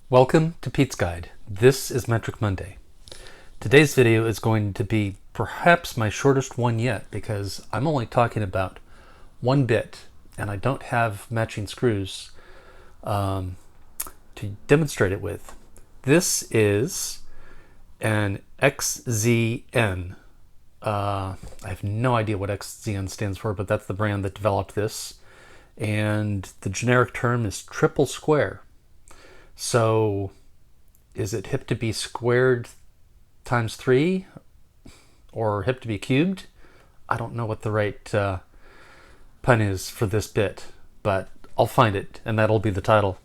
Welcome to PetesGuide. This is Metric Monday. Today's video is going to be perhaps my shortest one yet because I'm only talking about one bit and I don't have matching screws to demonstrate it with. This is an XZN. I have no idea what XZN stands for, but that's the brand that developed this. And the generic term is Triple-Square. So is it hip to be squared times 3 or hip to be cubed? I don't know what the right pun is for this bit, but I'll find it and that'll be the title.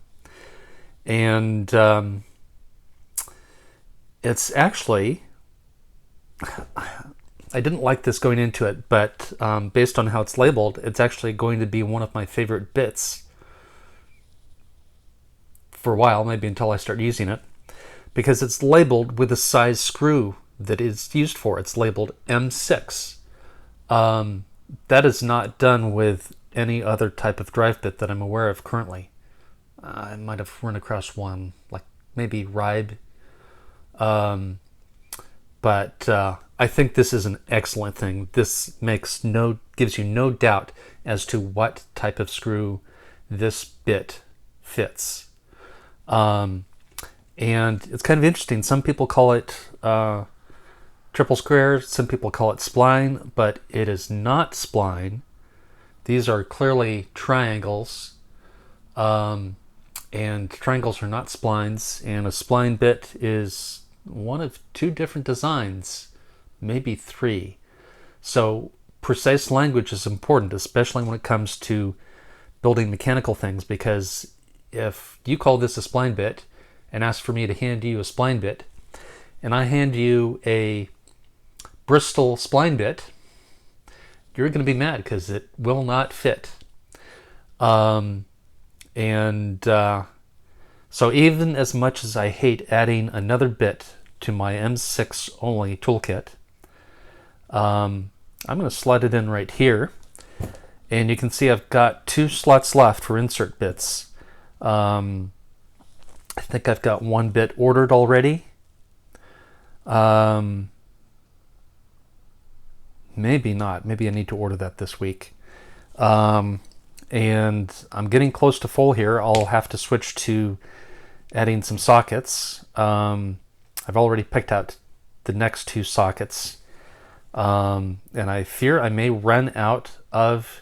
And it's actually, I didn't like this going into it, but based on how it's labeled, it's actually going to be one of my favorite bits for a while, maybe until I start using it, because it's labeled with the size screw that it's used for. It's labeled M6. That is not done with any other type of drive bit that I'm aware of currently. I might have run across one, like maybe Ribe. But I think this is an excellent thing. This gives you no doubt as to what type of screw this bit fits. And it's kind of interesting. Some people call it Triple-Square, some people call it spline, but it is not spline. These are clearly triangles, and triangles are not splines, and a spline bit is one of 2 different designs, maybe 3. So precise language is important, especially when it comes to building mechanical things, because if you call this a spline bit and ask for me to hand you a spline bit, and I hand you a Bristol spline bit, you're going to be mad because it will not fit. So even as much as I hate adding another bit to my M6 only toolkit, I'm going to slide it in right here, and you can see I've got 2 slots left for insert bits. I think I've got 1 bit ordered already. Maybe not. Maybe I need to order that this week. And I'm getting close to full here. I'll have to switch to adding some sockets. I've already picked out the next 2 sockets. And I fear I may run out of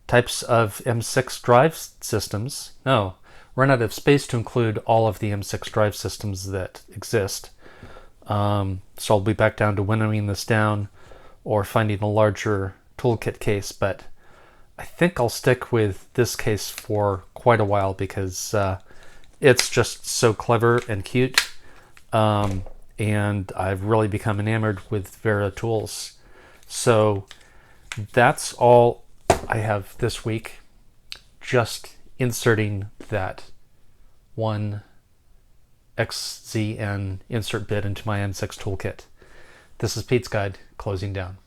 types of M6 drive systems. No. Run out of space to include all of the M6 drive systems that exist. So I'll be back down to winnowing this down or finding a larger toolkit case, but I think I'll stick with this case for quite a while because it's just so clever and cute, and I've really become enamored with Vera tools. So that's all I have this week, just inserting that 1 XZN insert bit into my M6 toolkit. This is PetesGuide closing down.